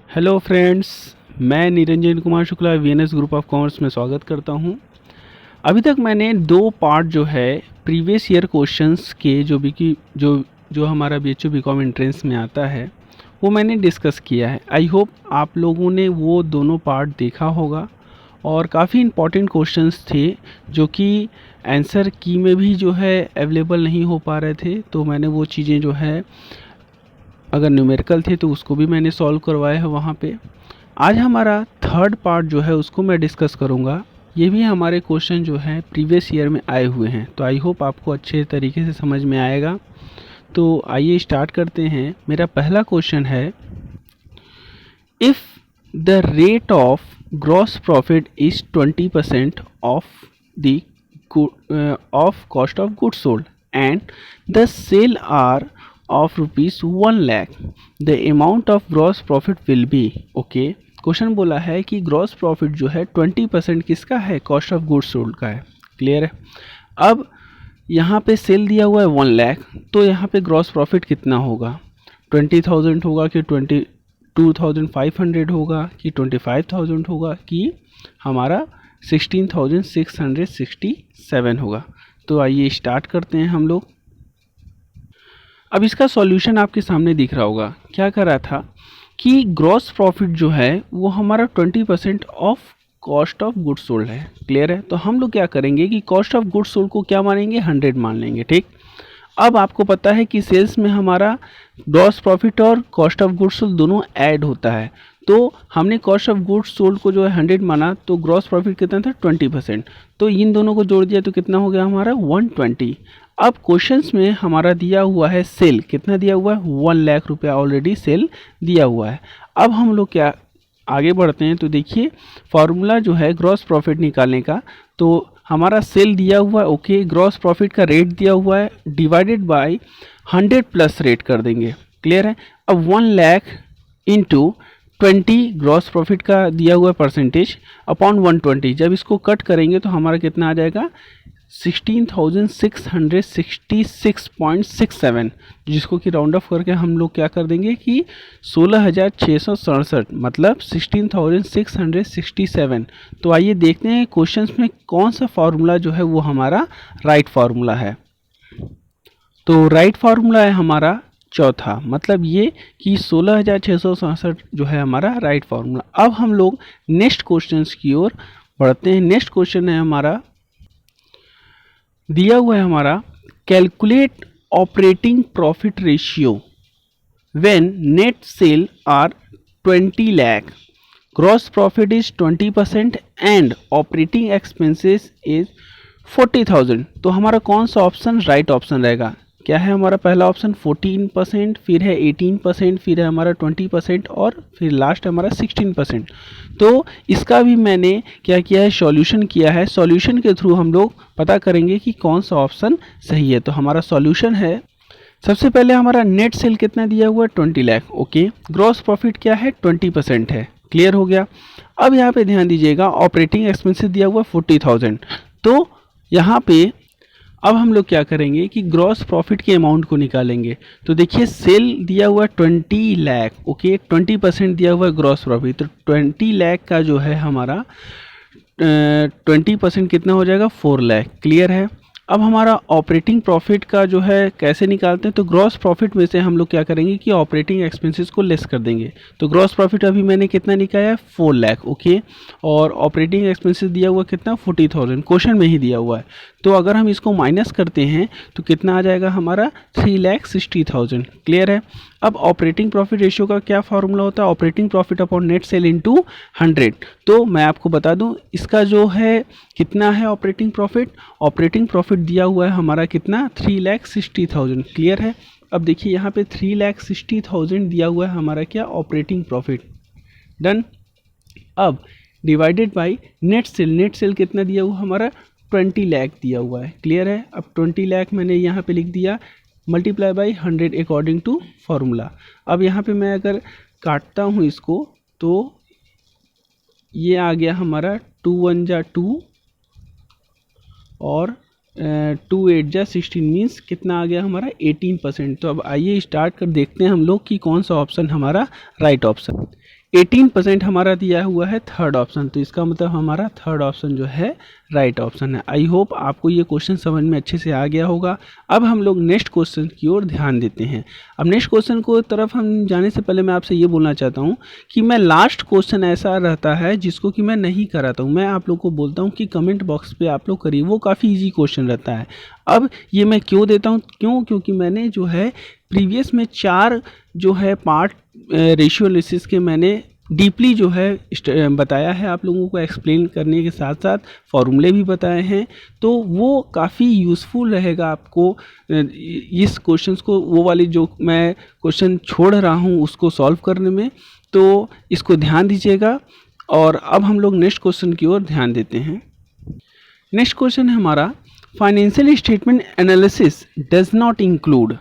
Hello friends, मैं Niranjan Kumar Shukla VNS group of commerce में स्वागत करता हूं। अभी तक मैंने दो पार्ट जो है प्रीवियस ईयर क्वेश्चंस के जो हमारा बीएचयू बीकॉम एंट्रेंस में आता है वो मैंने डिस्कस किया है। आई होप आप लोगों ने वो दोनों पार्ट देखा होगा और काफ़ी इम्पॉर्टेंट क्वेश्चंस थे जो कि आंसर की में भी जो है अवेलेबल नहीं हो पा रहे थे, तो मैंने वो चीज़ें जो है अगर न्यूमेरिकल थे तो उसको भी मैंने सॉल्व करवाया है वहाँ पे। आज हमारा थर्ड पार्ट जो है उसको मैं डिस्कस करूँगा। ये भी हमारे क्वेश्चन जो हैं प्रीवियस ईयर में आए हुए हैं, तो आई होप आपको अच्छे तरीके से समझ में आएगा। तो आइए स्टार्ट करते हैं। मेरा पहला क्वेश्चन है, if the rate of gross profit is 20% of the of cost of goods sold and the sale are of rupees 1 lakh, the amount of gross profit will be। Okay, question बोला है कि gross profit जो है 20% किसका है, cost of goods sold का है। Clear है। अब यहाँ पे सेल दिया हुआ है 1 लाख, तो यहाँ पे ग्रॉस प्रॉफिट कितना होगा, 20,000 होगा कि 22,500 होगा कि 25,000 होगा कि हमारा 16,667 होगा। तो आइए स्टार्ट करते हैं हम लोग। अब इसका सॉल्यूशन आपके सामने दिख रहा होगा। क्या कर रहा था कि ग्रॉस प्रॉफिट जो है वो हमारा 20% of cost of goods sold है। क्लियर है। तो हम लोग क्या करेंगे कि कॉस्ट ऑफ गुड्स सोल्ड को क्या मानेंगे, 100 मान लेंगे। ठीक। अब आपको पता है कि सेल्स में हमारा ग्रॉस प्रॉफिट और कॉस्ट ऑफ गुड्स सोल्ड दोनों ऐड होता है, तो हमने कॉस्ट ऑफ गुड्स सोल्ड को जो है 100 माना, तो ग्रॉस प्रॉफिट कितना था, 20%। तो इन दोनों को जोड़ दिया तो कितना हो गया हमारा, 120। अब क्वेश्चंस में हमारा दिया हुआ है सेल, कितना दिया हुआ है, 1 लाख रुपया ऑलरेडी सेल दिया हुआ है। अब हम लोग क्या आगे बढ़ते हैं, तो देखिए फार्मूला जो है ग्रॉस प्रॉफिट निकालने का, तो हमारा सेल दिया हुआ है, ओके, ग्रॉस प्रॉफिट का रेट दिया हुआ है, डिवाइडेड बाय 100 प्लस रेट कर देंगे। क्लियर है। अब 1 लाख इंटू 20 ग्रॉस प्रॉफिट का दिया हुआ परसेंटेज अपॉन 120, जब इसको कट करेंगे तो हमारा कितना आ जाएगा, 16,666.67, जिसको कि राउंड ऑफ करके हम लोग क्या कर देंगे कि 16,667 मतलब 16,667। तो आइए देखते हैं क्वेश्चंस में कौन सा फार्मूला जो है वो हमारा राइट फार्मूला है। तो राइट फार्मूला है हमारा चौथा, मतलब ये कि 16,667 जो है हमारा राइट फार्मूला। अब हम लोग नेक्स्ट क्वेश्चंस की ओर बढ़ते हैं। नेक्स्ट क्वेश्चन है हमारा, दिया हुआ है हमारा, calculate operating profit ratio when net sale are 20 lakh, gross profit is 20% and operating expenses is 40,000। तो हमारा कौन सा ऑप्शन राइट ऑप्शन रहेगा, क्या है हमारा पहला ऑप्शन 14%, फिर है 18%, फिर है हमारा 20% और फिर लास्ट हमारा 16%। तो इसका भी मैंने क्या किया है, सॉल्यूशन किया है। सॉल्यूशन के थ्रू हम लोग पता करेंगे कि कौन सा ऑप्शन सही है। तो हमारा सॉल्यूशन है, सबसे पहले हमारा नेट सेल कितना दिया हुआ है, 20 लाख। ओके, ग्रॉस प्रॉफिट क्या है, 20% है। क्लियर हो गया। अब यहाँ पे ध्यान दीजिएगा, ऑपरेटिंग एक्सपेंसेस दिया हुआ है 40,000। तो यहाँ पे अब हम लोग क्या करेंगे कि ग्रॉस प्रॉफिट के अमाउंट को निकालेंगे। तो देखिए सेल दिया हुआ है 20 लाख, ओके, 20% दिया हुआ है ग्रॉस प्रॉफिट, तो 20 लाख का जो है हमारा 20% कितना हो जाएगा, 4 लाख। क्लियर है। अब हमारा ऑपरेटिंग प्रॉफिट का जो है कैसे निकालते हैं, तो ग्रॉस प्रॉफिट में से हम लोग क्या करेंगे कि ऑपरेटिंग एक्सपेंसेस को लेस कर देंगे। तो ग्रॉस प्रॉफिट अभी मैंने कितना निकाला है, 4 लाख, ओके, और ऑपरेटिंग एक्सपेंसेस दिया हुआ कितना, 40,000, क्वेश्चन में ही दिया हुआ है। तो अगर हम इसको माइनस करते हैं तो कितना आ जाएगा हमारा, 3,60,000। क्लियर है। अब ऑपरेटिंग प्रॉफिट रेशियो का क्या फार्मूला होता है, operating profit upon net cell into 100। तो मैं आपको बता दूं इसका जो है कितना है ऑपरेटिंग प्रॉफिट दिया हुआ है हमारा कितना, 3,60,000। क्लियर है। अब देखिए यहाँ पे 3,60,000 दिया हुआ है हमारा क्या, ऑपरेटिंग प्रॉफिट। डन। अब डिवाइडेड बाय नेट सेल कितना दिया हुआ हमारा, 20 लाख दिया हुआ है। क्लियर है। अब 20 लाख मैंने यहाँ पे लिख दिया, multiply by 100 according to formula. अब यहाँ पे मैं अगर काटता हूँ इसको तो ये आ गया हमारा 2 1 जा 2 और 2 8 जा 16 मीन्स कितना आ गया हमारा, 18%। तो अब आइए स्टार्ट कर देखते हैं हम लोग कि कौन सा ऑप्शन हमारा राइट ऑप्शन। 18% हमारा दिया हुआ है थर्ड ऑप्शन, तो इसका मतलब हमारा थर्ड ऑप्शन जो है राइट ऑप्शन है। आई होप आपको ये क्वेश्चन समझ में अच्छे से आ गया होगा। अब हम लोग नेक्स्ट क्वेश्चन की ओर ध्यान देते हैं। अब नेक्स्ट क्वेश्चन को तरफ हम जाने से पहले मैं आपसे ये बोलना चाहता हूँ कि मैं लास्ट क्वेश्चन ऐसा रहता है जिसको कि मैं नहीं कराता हूँ, मैं आप लोग को बोलता हूँ कि कमेंट बॉक्स पे आप लोग करिए, वो काफ़ी इजी क्वेश्चन रहता है। अब ये मैं क्यों देता हूँ, क्योंकि मैंने जो है प्रीवियस में 4 जो है पार्ट रेशियो एनालिसिस के मैंने डीपली जो है बताया है आप लोगों को, एक्सप्लेन करने के साथ साथ फॉर्मूले भी बताए हैं, तो वो काफ़ी यूज़फुल रहेगा आपको इस क्वेश्चंस को, वो वाली जो मैं क्वेश्चन छोड़ रहा हूँ उसको सॉल्व करने में, तो इसको ध्यान दीजिएगा। और अब हम लोग नेक्स्ट क्वेश्चन की ओर ध्यान देते हैं। नेक्स्ट क्वेश्चन है हमारा, financial statement analysis does not include.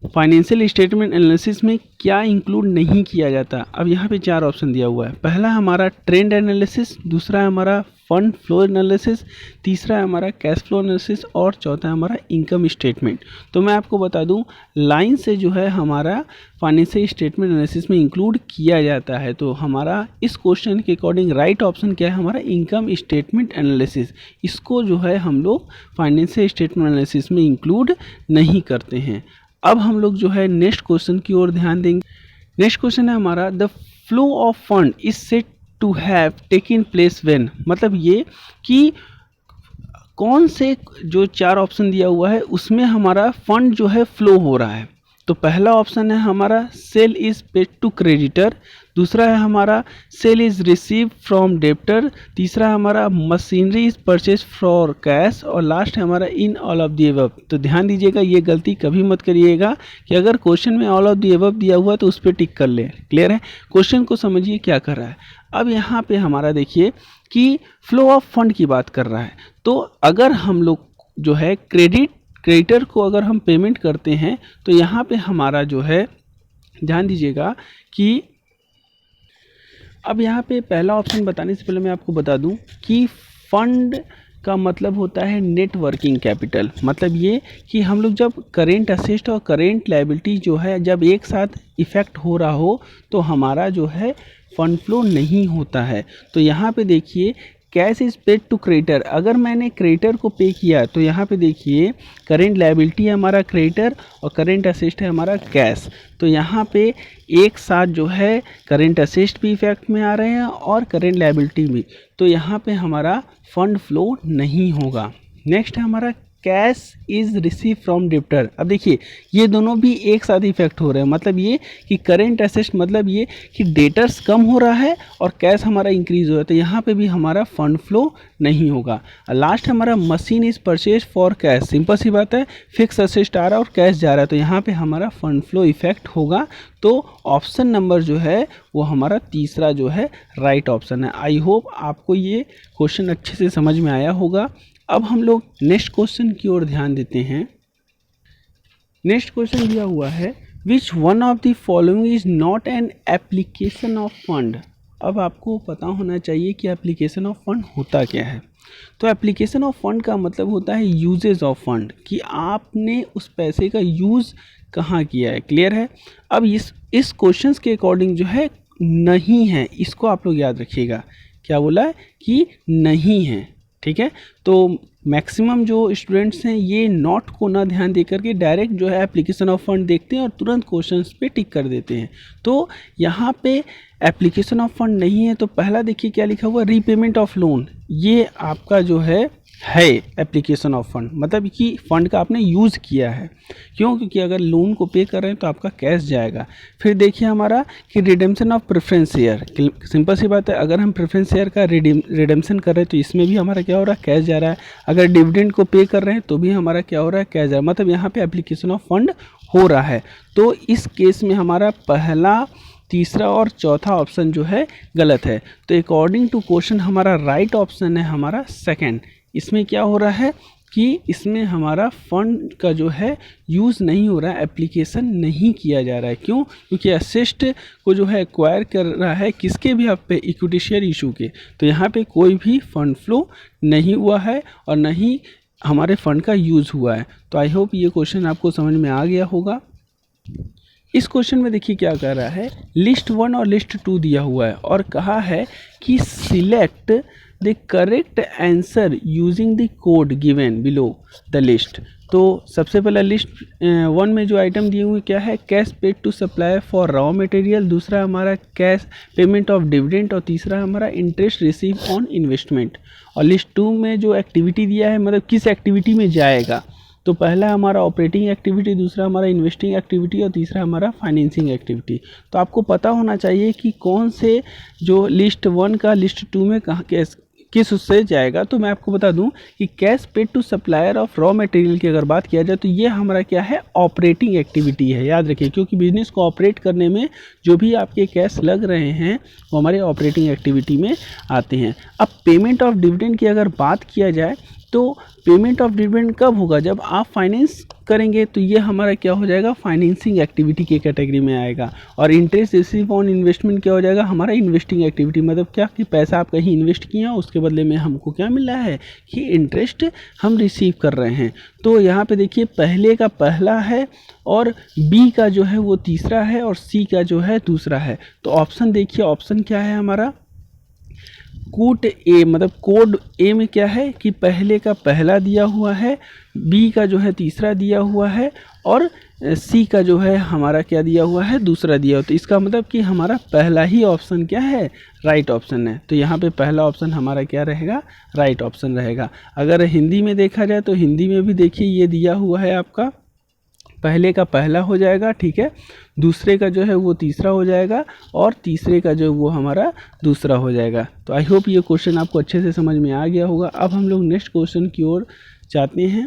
Financial statement analysis में क्या इंक्लूड नहीं किया जाता। अब यहाँ पे 4 ऑप्शन दिया हुआ है। पहला हमारा ट्रेंड एनालिसिस, दूसरा है हमारा फंड फ्लो एनालिसिस, तीसरा है हमारा कैश फ्लो एनालिसिस और चौथा है हमारा इनकम स्टेटमेंट। तो मैं आपको बता दूं, लाइन से जो है हमारा फाइनेंशियल स्टेटमेंट एनालिसिस में इंक्लूड किया जाता है। तो हमारा इस क्वेश्चन के अकॉर्डिंग राइट ऑप्शन क्या है, हमारा इनकम स्टेटमेंट एनालिसिस। इसको जो है हम लोग फाइनेंशियल स्टेटमेंट एनालिसिस में इंक्लूड नहीं करते हैं। अब हम लोग जो है नेक्स्ट क्वेश्चन की ओर ध्यान देंगे। नेक्स्ट क्वेश्चन है हमारा, the flow of fund is said to have taken place when. मतलब ये कि कौन से जो 4 ऑप्शन दिया हुआ है उसमें हमारा फंड जो है फ्लो हो रहा है। तो पहला ऑप्शन है हमारा sale is paid to creditor, दूसरा है हमारा sale is receive from debtor, तीसरा है हमारा machinery is purchase for cash और लास्ट है हमारा in all of the above. तो ध्यान दीजिएगा, ये गलती कभी मत करिएगा कि अगर क्वेश्चन में ऑल ऑफ दी अबव दिया हुआ तो उस पर टिक कर ले। क्लियर है, क्वेश्चन को समझिए क्या कर रहा है। अब यहाँ पे हमारा देखिए कि फ्लो ऑफ फंड की बात कर रहा है, तो अगर हम लोग जो है क्रेडिटर को अगर हम पेमेंट करते हैं तो यहाँ पे हमारा जो है ध्यान दीजिएगा कि अब यहाँ पे पहला ऑप्शन बताने से पहले मैं आपको बता दूं कि फंड का मतलब होता है नेट वर्किंग कैपिटल। मतलब ये कि हम लोग जब करेंट असेट और करेंट लायबिलिटी जो है जब एक साथ इफ़ेक्ट हो रहा हो तो हमारा जो है फंड फ्लो नहीं होता है। तो यहाँ पे देखिए cash is paid to creditor, अगर मैंने क्रेडिटर को पे किया तो यहाँ पे देखिए करेंट लायबिलिटी है हमारा क्रेडिटर और करेंट असेट है हमारा कैश। तो यहाँ पे एक साथ जो है करेंट असेट भी इफेक्ट में आ रहे हैं और करेंट लायबिलिटी भी, तो यहाँ पे हमारा फंड फ्लो नहीं होगा। नेक्स्ट है हमारा cash is receive from debtor. अब देखिए ये दोनों भी एक साथ इफेक्ट हो रहे हैं, मतलब ये कि करेंट एसेट मतलब ये कि डेटर्स कम हो रहा है और कैश हमारा इंक्रीज हो रहा है, तो यहाँ पे भी हमारा फंड फ्लो नहीं होगा। लास्ट हमारा machine is purchase for cash, simple सी बात है, फिक्स एसेट आ रहा है और कैश जा रहा है, तो यहाँ पे हमारा फंड फ्लो इफेक्ट होगा। तो ऑप्शन नंबर जो है वो हमारा तीसरा जो है राइट ऑप्शन है। आई होप आपको ये क्वेश्चन अच्छे से समझ में आया होगा। अब हम लोग नेक्स्ट क्वेश्चन की ओर ध्यान देते हैं। नेक्स्ट क्वेश्चन दिया हुआ है, which one of the following is not an application of fund. अब आपको पता होना चाहिए कि एप्लीकेशन ऑफ फंड होता क्या है। तो एप्लीकेशन ऑफ फंड का मतलब होता है यूजेज ऑफ फंड, कि आपने उस पैसे का यूज़ कहाँ किया है। क्लियर है। अब इस क्वेश्चन के अकॉर्डिंग जो है नहीं है, इसको आप लोग याद रखिएगा। क्या बोला है कि नहीं है, ठीक है। तो मैक्सिमम जो स्टूडेंट्स हैं ये नॉट को ना ध्यान दे करके डायरेक्ट जो है एप्लीकेशन ऑफ फंड देखते हैं और तुरंत क्वेश्चंस पे टिक कर देते हैं। तो यहाँ पे एप्लीकेशन ऑफ फंड नहीं है, तो पहला देखिए क्या लिखा हुआ, रीपेमेंट ऑफ लोन। ये आपका जो है एप्लीकेशन ऑफ फंड, मतलब कि फ़ंड का आपने यूज़ किया है। क्यों? क्योंकि अगर लोन को पे कर रहे हैं तो आपका कैश जाएगा। फिर देखिए हमारा कि redemption of preference share, simple सी बात है, अगर हम प्रेफरेंस शेयर का रिडेम्पशन कर रहे हैं तो इसमें भी हमारा क्या हो रहा है, कैश जा रहा है। अगर डिविडेंड को पे कर रहे हैं तो भी हमारा क्या हो रहा है, कैश जा रहा है। मतलब यहाँ पे एप्लीकेशन ऑफ फंड हो रहा है। तो इस केस में हमारा पहला, तीसरा और चौथा ऑप्शन जो है गलत है। तो अकॉर्डिंग टू क्वेश्चन हमारा राइट ऑप्शन है हमारा सेकंड। इसमें क्या हो रहा है कि इसमें हमारा फंड का जो है यूज़ नहीं हो रहा है, एप्लीकेशन नहीं किया जा रहा है। क्यों? क्योंकि असेस्ट को जो है एक्वायर कर रहा है किसके भी आप पे, इक्विटी शेयर इशू के। तो यहाँ पे कोई भी फंड फ्लो नहीं हुआ है और न ही हमारे फंड का यूज़ हुआ है। तो आई होप ये क्वेश्चन आपको समझ में आ गया होगा। इस क्वेश्चन में देखिए क्या कर रहा है, लिस्ट 1 और लिस्ट 2 दिया हुआ है और कहा है कि select the correct answer using the code given below the list. तो सबसे पहला लिस्ट 1 में जो आइटम दिए हुए क्या है, cash paid to supplier for raw material, दूसरा हमारा कैश पेमेंट ऑफ डिविडेंड और तीसरा हमारा इंटरेस्ट रिसीव ऑन इन्वेस्टमेंट। और लिस्ट 2 में जो एक्टिविटी दिया है मतलब किस एक्टिविटी में जाएगा, तो पहला हमारा ऑपरेटिंग एक्टिविटी, दूसरा हमारा इन्वेस्टिंग एक्टिविटी और तीसरा हमारा फाइनेंसिंग एक्टिविटी। तो आपको पता होना चाहिए कि कौन से जो लिस्ट 1 का लिस्ट 2 में कहाँ किस उससे जाएगा। तो मैं आपको बता दूं कि cash paid to supplier of raw material की अगर बात किया जाए तो ये हमारा क्या है, ऑपरेटिंग एक्टिविटी है, याद रखिए, क्योंकि बिजनेस को ऑपरेट करने में जो भी आपके कैश लग रहे हैं वो हमारे ऑपरेटिंग एक्टिविटी में आते हैं। अब पेमेंट ऑफ डिविडेंड की अगर बात किया जाए तो पेमेंट ऑफ डिविडेंड कब होगा, जब आप फाइनेंस करेंगे, तो ये हमारा क्या हो जाएगा, फाइनेंसिंग एक्टिविटी के कैटेगरी में आएगा। और इंटरेस्ट रिसीव ऑन इन्वेस्टमेंट क्या हो जाएगा, हमारा इन्वेस्टिंग एक्टिविटी, मतलब क्या कि पैसा आप कहीं इन्वेस्ट किए हैं उसके बदले में हमको क्या मिल रहा है कि इंटरेस्ट हम रिसीव कर रहे हैं। तो यहाँ पे देखिए पहले का पहला है और बी का जो है वो तीसरा है और सी का जो है दूसरा है। तो ऑप्शन देखिए, ऑप्शन क्या है हमारा, कोड ए, मतलब कोड ए में क्या है कि पहले का पहला दिया हुआ है, बी का जो है तीसरा दिया हुआ है और सी का जो है हमारा क्या दिया हुआ है, दूसरा दिया हुआ। तो इसका मतलब कि हमारा पहला ही ऑप्शन क्या है, राइट ऑप्शन है। तो यहाँ पे पहला ऑप्शन हमारा क्या रहेगा, राइट ऑप्शन रहेगा। अगर हिंदी में देखा जाए तो हिंदी में भी देखिए ये दिया हुआ है आपका, पहले का पहला हो जाएगा, ठीक है, दूसरे का जो है वो तीसरा हो जाएगा और तीसरे का जो वो हमारा दूसरा हो जाएगा। तो आई होप ये क्वेश्चन आपको अच्छे से समझ में आ गया होगा। अब हम लोग नेक्स्ट क्वेश्चन की ओर जाते हैं।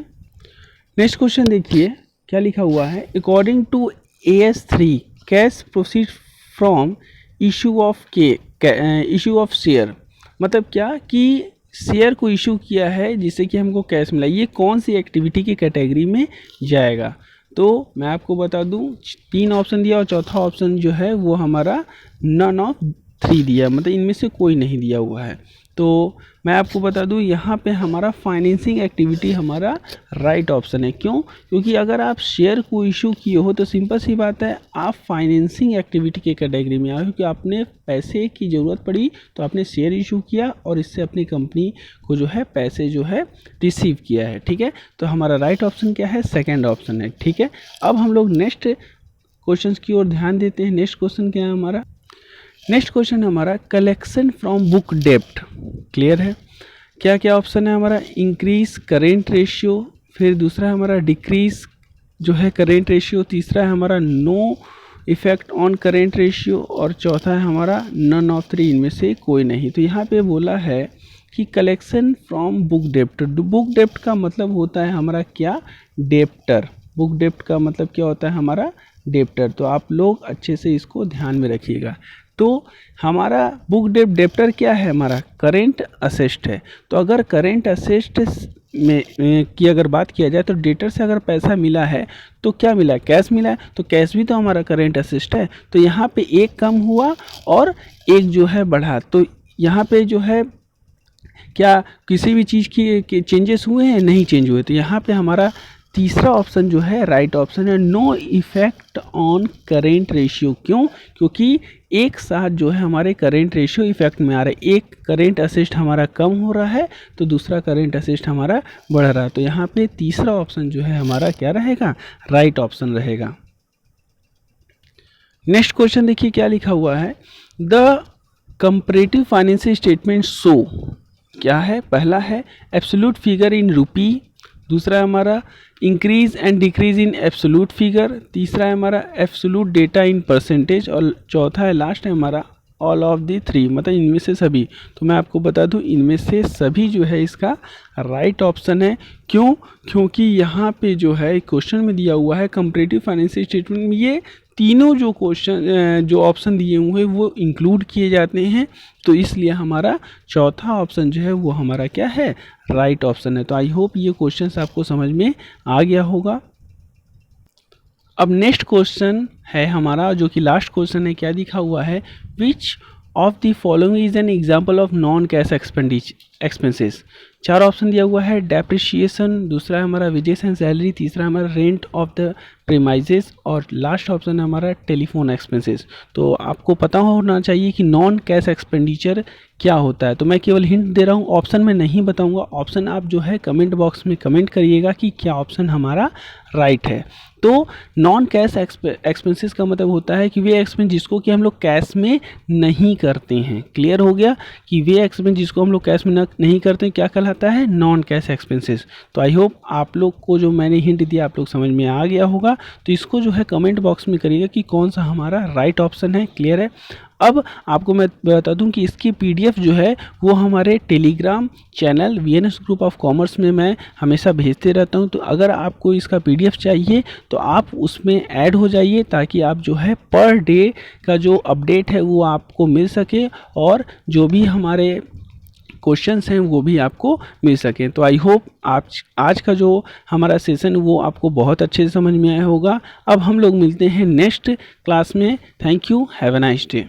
नेक्स्ट क्वेश्चन देखिए क्या लिखा हुआ है, according to AS3 cash proceed from issue of share, मतलब क्या कि शेयर को इशू किया है जिससे कि हमको कैश मिला, ये कौन सी एक्टिविटी की कैटेगरी में जाएगा। तो मैं आपको बता दूं 3 ऑप्शन दिया और चौथा ऑप्शन जो है वो हमारा नन ऑफ 3 दिया, मतलब इनमें से कोई नहीं दिया हुआ है। तो मैं आपको बता दूं यहाँ पे हमारा फाइनेंसिंग एक्टिविटी हमारा राइट ऑप्शन है। क्यों, क्योंकि अगर आप शेयर को इशू किए हो तो सिंपल सी बात है आप फाइनेंसिंग एक्टिविटी के कैटेगरी में आओ, क्योंकि आपने पैसे की ज़रूरत पड़ी तो आपने शेयर इशू किया और इससे अपनी कंपनी को जो है पैसे जो है रिसीव किया है, ठीक है। तो हमारा राइट ऑप्शन क्या है, सेकेंड ऑप्शन है, ठीक है। अब हम लोग नेक्स्ट क्वेश्चन की ओर ध्यान देते हैं। नेक्स्ट क्वेश्चन क्या है हमारा, नेक्स्ट क्वेश्चन हमारा कलेक्शन फ्रॉम बुक डेप्ट, क्लियर है। क्या क्या ऑप्शन है हमारा, इंक्रीज करेंट रेशियो, फिर दूसरा है हमारा डिक्रीज जो है करेंट रेशियो, तीसरा है हमारा no effect on current ratio और चौथा है हमारा नन ऑफ 3, इनमें से कोई नहीं। तो यहाँ पे बोला है कि कलेक्शन फ्रॉम बुक डेप्ट, बुक डेप्ट का मतलब होता है हमारा क्या, डेप्टर, बुक डेप्ट का मतलब क्या होता है हमारा, डेप्टर। तो आप लोग अच्छे से इसको ध्यान में रखिएगा। तो हमारा बुक डेप्टर क्या है, हमारा करेंट असेस्ट है। तो अगर करेंट असेस्ट में की अगर बात किया जाए तो डेटर से अगर पैसा मिला है तो क्या मिला है, कैश मिला है, तो कैश भी तो हमारा करेंट असेस्ट है। तो यहाँ पे एक कम हुआ और एक जो है बढ़ा, तो यहाँ पे जो है क्या किसी भी चीज़ की चेंजेस हुए हैं, नहीं चेंज हुए। तो यहाँ पे हमारा तीसरा ऑप्शन जो है राइट ऑप्शन है, no effect on current ratio. क्यों, क्योंकि एक साथ जो है हमारे करेंट रेशियो इफेक्ट में आ रहा है, एक करेंट असिस्ट हमारा कम हो रहा है तो दूसरा करेंट असिस्ट हमारा बढ़ रहा है। तो यहाँ पे तीसरा ऑप्शन जो है हमारा क्या रहेगा, राइट ऑप्शन रहेगा। नेक्स्ट क्वेश्चन देखिए क्या लिखा हुआ है, the comparative financial statement show, क्या है, पहला है एब्सोल्यूट फिगर इन रुपी, दूसरा है हमारा increase and decrease in absolute figure, तीसरा है हमारा एब्सोल्यूट डेटा इन परसेंटेज और चौथा है लास्ट है हमारा ऑल ऑफ दी 3, मतलब इनमें से सभी। तो मैं आपको बता दूं इनमें से सभी जो है इसका राइट ऑप्शन है। क्यों, क्योंकि यहाँ पे जो है क्वेश्चन में दिया हुआ है कंपैरेटिव फाइनेंशियल स्टेटमेंट में ये तीनों जो क्वेश्चन जो ऑप्शन दिए हुए हैं वो इंक्लूड किए जाते हैं। तो इसलिए हमारा चौथा ऑप्शन जो है वो हमारा क्या है, राइट ऑप्शन है। तो आई होप ये क्वेश्चन आपको समझ में आ गया होगा। अब नेक्स्ट क्वेश्चन है हमारा जो कि लास्ट क्वेश्चन है, क्या दिखा हुआ है, which of the following is an example of non cash expenses. 4 option दिया हुआ है, डेप्रिशिएशन, दूसरा है हमारा वेजेस एंड सैलरी, तीसरा हमारा रेंट ऑफ द प्रीमाइजेस और लास्ट ऑप्शन है हमारा टेलीफोन एक्सपेंसेस। तो आपको पता होना चाहिए कि नॉन कैश एक्सपेंडिचर क्या होता है। तो मैं केवल हिंट दे रहा हूँ, ऑप्शन में नहीं बताऊंगा। ऑप्शन आप जो है कमेंट बॉक्स में कमेंट करिएगा कि क्या ऑप्शन हमारा राइट है। तो नॉन कैश एक्सपेंसेस का मतलब होता है कि वे एक्सपेंस जिसको कि हम लोग कैश में नहीं करते हैं। क्लियर हो गया कि वे एक्सपेंस जिसको हम लोग कैश में नहीं करते हैं क्या कहलाता है, नॉन कैश एक्सपेंसेस। तो आई होप आप लोग को जो मैंने हिंट दिया आप लोग समझ में आ गया होगा। तो इसको जो है कमेंट बॉक्स में करिएगा कि कौन सा हमारा राइट ऑप्शन है। क्लियर है। अब आपको मैं बता दूं कि इसकी पीडीएफ जो है वो हमारे Telegram channel VNS group of commerce में मैं हमेशा भेजते रहता हूं। तो अगर आपको इसका पीडीएफ चाहिए तो आप उसमें ऐड हो जाइए, ताकि आप जो है पर डे का जो अपडेट है वो आपको मिल सके और जो भी हमारे क्वेश्चंस हैं वो भी आपको मिल सकें। तो आई होप आज का जो हमारा सेशन वो आपको बहुत अच्छे से समझ में आया होगा। अब हम लोग मिलते हैं नेक्स्ट क्लास में। Thank you, have a nice day.